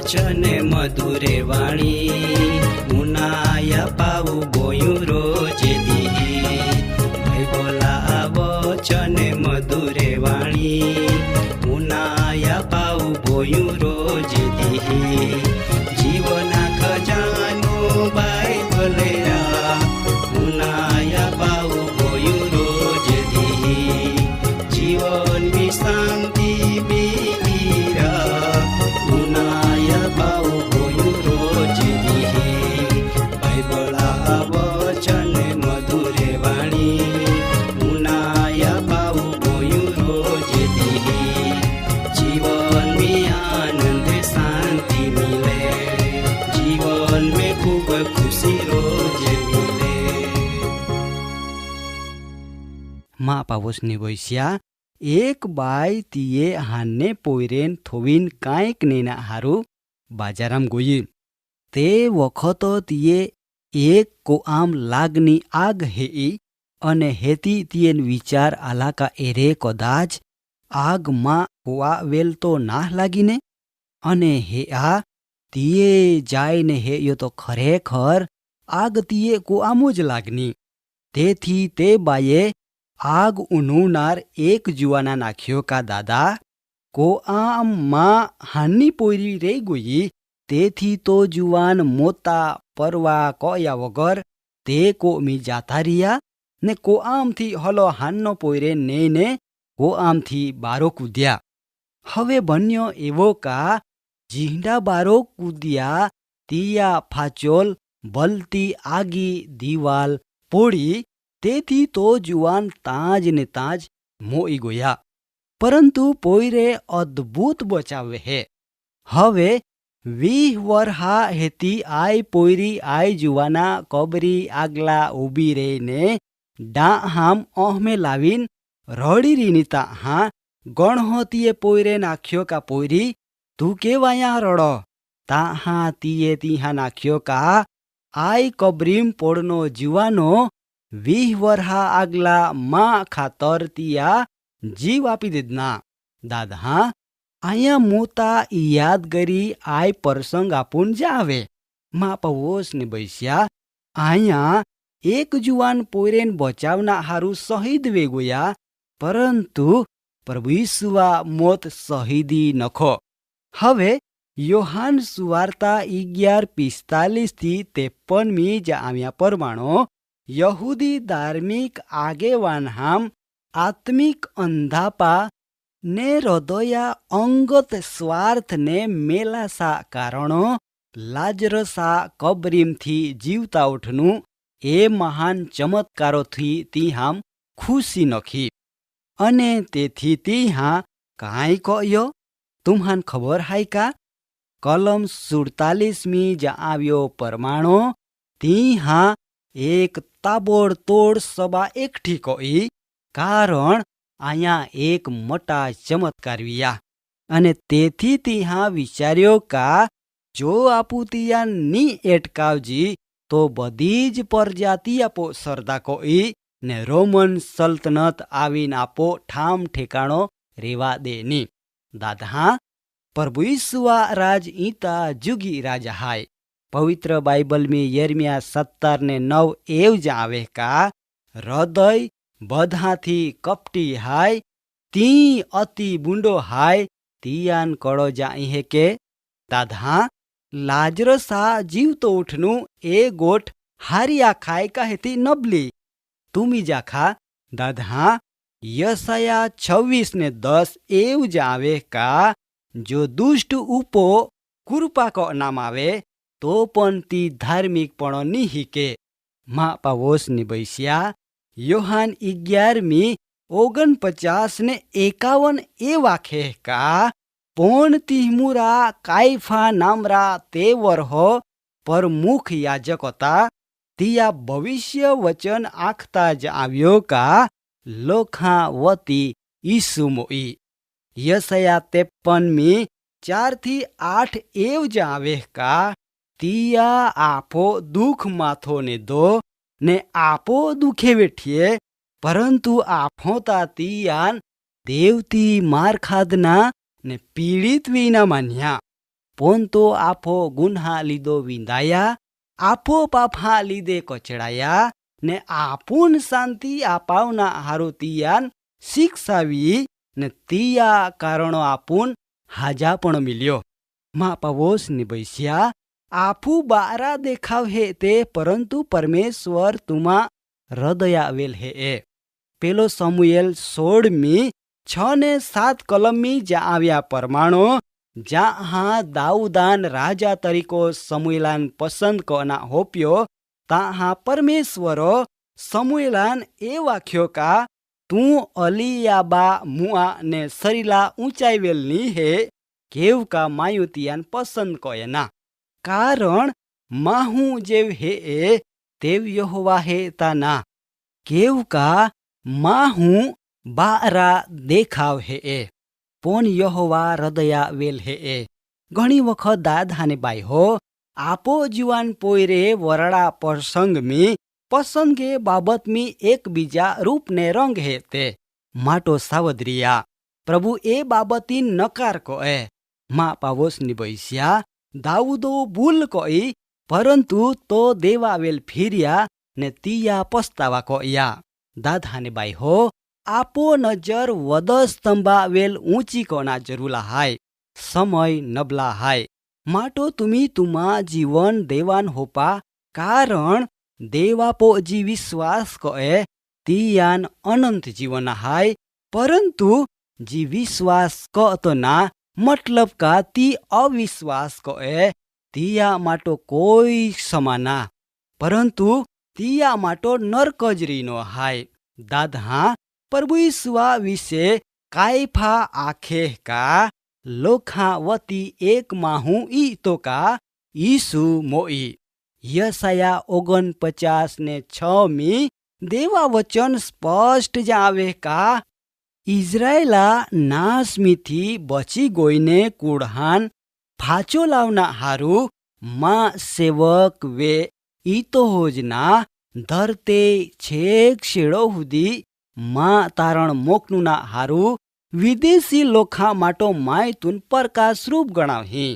વચને મધુરે વાણી મુનાયા પાવું બોયું રોજે દી. બોલા વચને મધુરે વાણી મુનાયા પાવું બોયું રોજે દી. જીવના ખજાનો બાઇબલે મુનાયા પાવું બોયું રોજે દી. જીવનની શાંતિ માં પાવોસની વૈશ્યા એક બાઈ તીએ હાને પોયરેન થોવીન કાંઈક નેના હારું બાજારામ ગોઈ. તે વખત તીએ એક કોઆમ લાગની આગ હેઈ અને હેતી તીએન વિચાર આલાકા એરે કદાચ આગમાં કોવા વેલ તો ના લાગીને અને હે આ તીએ જાયને હેયો તો ખરેખર આગ તીએ કોઆમો જ લાગની. તેથી તે બાઈએ આગ ઉનુનાર એક જુવાના નાખ્યો કા દાદા કોઆમમાં હાની પોયરી રહી ગઈ. તેથી તો જુવાન મોતા પરવા કોયા વગર તે કોમી જાતા રહ્યા ને કોઆમથી હલો હાનનો પોયરે ને કોઆમથી બારો કૂદ્યા. હવે બન્યો એવો કા જીંડા બારો કૂદ્યા તિયા ફાચોલ બલતી આગી દીવાલ પોડી. તેથી તો જુવાન તાજ ને તાજ મોઈ ગયા, પરંતુ પોયરે અદ્ભુત બચાવે હે. હવે 20 વરહા હેતી આય પોયરી આય જુવાના કબરી આગલા ઊભી રહીને ડાહામ ઓહમે લાવીન રડી રીનીતા હા ગણહોતીએ પોયરે નાખ્યો કા પોયરી તું કેવાયા રડો. તા હા તીએ તીહા નાખ્યો કા આય કબરીમ પોડનો જુવાનો 20 વરહા આગલા માં ખાતર તિયા જીવ આપી દેદના. દાદા અહીંયા મોતા યાદગરી આય પ્રસંગ આપુન જાવે. માં પવોસને બૈસ્યા અહીંયા એક જુવાન પોયરેન બચાવના હારું શહીદ વે ગયા, પરંતુ પ્રભુ ઈસુઆ મોત શહીદી નખો. હવે યોહાન સુવાર્તા 11:45 થી 53 આવ્યા પરમાણો યહૂદી ધાર્મિક આગેવાન હામ આત્મિક અંધાપા ને હૃદયા અંગત સ્વાર્થ ને મેલાસા કારણો લાજરસા કબરીમથી જીવતા ઉઠનું એ મહાન ચમત્કારોથી તીહામ ખુશી નખી. અને તેથી તીહા કાંઈ કહ્યો તુમ્હાન ખબર હાય કા કલમ 47 જ આવ્યો પરમાણો તીહા એક તાબોડતોડ સભા એકઠી કહી, કારણ અહીંયા એક મોટા ચમત્કાર વિયા. અને તેથી તીહા વિચાર્યો કા જો આપું તિયા ની એટકાવજી તો બધી જ પરજાતિ આપો સરદા કહી ને રોમન સલ્તનત આવીને આપો ઠામ ઠેકાણો રેવા દેની. દાદા પ્રભુ ઈસુઆ રાજ ઈતા જુગી રાજા હાય. પવિત્ર બાઇબલ में यर्मिया 17:9 एव ज आवे का हृदय बधाथी कपटी हाय ती अति बूंडो हाय तियान कड़ो जाई है के. दादा लाजरसा जीवतो उठनु ए गोठ हारिया खाय कहेती नबली तुमी जाखा. दादा यशाया 26:10 एव ज आवे का जो दुष्ट उपो कृपा को नाम आवे तो पण ती धार्मिक पण नहीं हिके. માં પાવોસની બૈસ્યા યોહાન 11:19 49 ને 51 એ વાखे का पण तिमुरा कायफा नामरा ते वर्ह प्रमुख याजक होता तिया भविष्य वचन आखता ज આવ્યો का लोखा वती ईसु मोई यशया 53 4-8 एव ज આવે का तिया आपो दुख माथो ने दो ने आपो दुखे वेठिए परंतु आफोता तियान देवती मार खादना ने पीड़ित विना मान्या पण तो आपो गुन्हा लीधो विंदाया आपो पापा लीधे कचड़ाया ने आपून शांति आपावना हारू तियान शिक्षावी ने तिया कारणो आपून हाजा पण मिल्यो मा पावोस निबैस्या आपू बारा देखाव हे ते परंतु परमेश्वर तुमा हृदया वेल हे ए पेलो समूएल 16:6-7 कलमी जा आव्या परमाणो जहाँ दाऊदान राजा तरीको समूएलान पसंद कोना होप्यो तहाँ परमेश्वरो समूएलान ए वाख्यो का तू अलियाबा मुआ ने सरीला ऊंचाई वेलनी हे केव का मायुतियान पसंद कोयना कारण माहू जेव हे ए तेव यहोवा हे ताना केव का माहू बारा देखाव हे ए पण यहोवा हृदया वेल हे ए घणी वखत दादाने बाई हो आपो जीवन पोयरे वरड़ा प्रसंग में पसंदगे बाबत में एक बीजा रूप ने रंग है ते माटो सावद्रिया प्रभु ए बाबती नकार को ए मा पावोस निबैस्या दाऊदो भूल कोई परंतु तो देवावेल फिरिया ने तिया पस्तावा को या दादाने बाई हो आपो नजर वदस्तंभा वेल ऊंची कोना जरूला हाय समय नबला हाय माटो तुम्ही तुमा जीवन देवान होपा कारण देवापो जी विश्वास कोए तियान अनंत जीवन हाय परंतु जी विश्वास को तो ना मतलब का ती अविश्वास कोए तिया माटो कोई समाना परंतु तिया माटो नरकजरीनो हाय दादा प्रभु ईसुआ विषे कायफा आखे का लोखावती एक माहू ई तो का ईसु मोई यशाया 49:6 में देवा वचन स्पष्ट जावे का इजरायला नासमीथी बची गोईने कुड़हान फाचो लावना हारू मां सेवक वे ईतो होजना धरते छेक शेड़ो हुदी मां तारण मोकनुना हारू विदेशी लोखा माटो मायतून प्रकाश रूप गणावही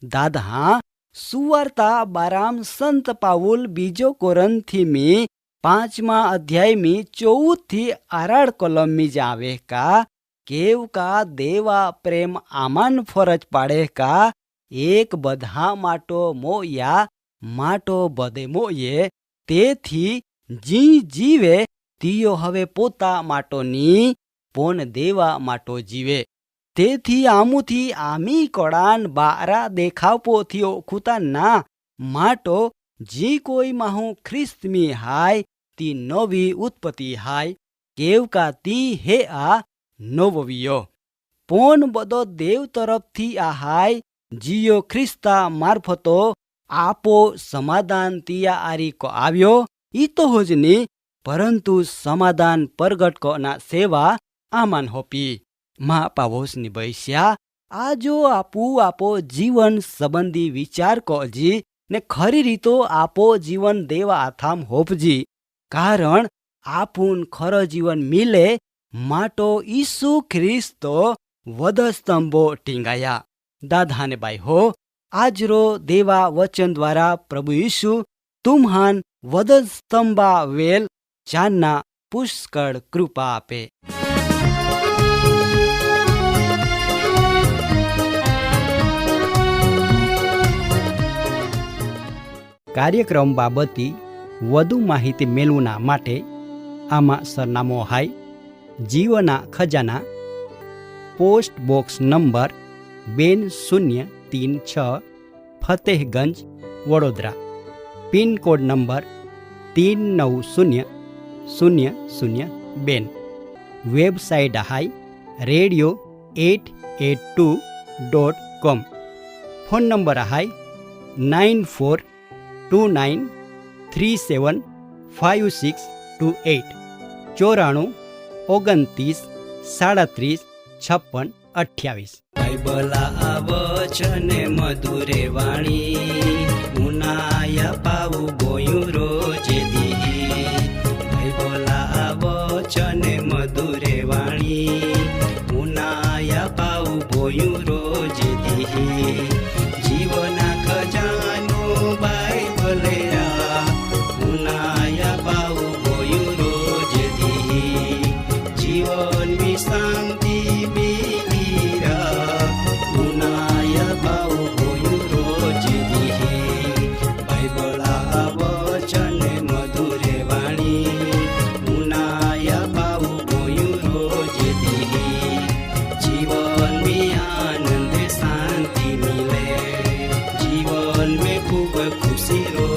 दादा सुवार्ता 12 संत पावुल बीजो कोरंथी में 5वां अध्याय में 14-18 कलम में जावे का केव का देवा प्रेम आमान फरज पाड़े का एक बधा माटो मोया माटो बदे मोये तेथी जी जीवे तियो हवे पोता माटोनी पोन देवा माटो जीवे तेथी आमुथी आमी कड़ान बारा देखाव पोथियो खुता ना माटो जी कोई माहू ख्रिस्त में हाय ती नवी उत्पत्ति हाय केव का ती हे आ नववियो पोन बदो देव तरफ थी आहाय जियो ख्रिस्ता मार्फतो आपो समाधान तिया आरी को आव्यो ई तो होजनी परंतु समाधान प्रगट को ना सेवा आमान होपी मा पावोस निबैस्या आजो आपो जीवन संबंधी विचार को जी ने खरी रीतो आपो जीवन देवा आथाम होपजी कारण आपून खर जीवन मिले माटो ईसु ख्रिस्तो वधस्तंभो टींगाया दादाने बाई हो आजरो देवा वचन द्वारा प्रभु यीशु तुम्हान वधस्तंभा वेल चाना पुष्कळ कृपा आपे। કાર્યક્રમ બાબતની વધુ માહિતી મેળવવા માટે આમાં સરનામું હાય જીવના ખજાના post box number 2036 Fatehganj Vadodara pincode number 390002 website हाई radio882.com। फोन नंबर हाई 9429375628 9429375628। बाइबला वचन मधुरे वाणी उनाया पाऊ गोयु रोजे दी। बाइबला वचन मधुरे वाणी उनाया पाऊ गोयु रोजे दी। जीवना खजानो बाइबलेरा उनाया पाऊ गोयु रोजे दी। जीवन में शांति मिलीरा उनाया पाऊ गोयु रोजे दी। बाइबला वचन मधुरे वाणी उनाया पाऊ गोयु रोजे दी। जीवन में आनंद शांति मिले, जीवन में खूब खुशी रो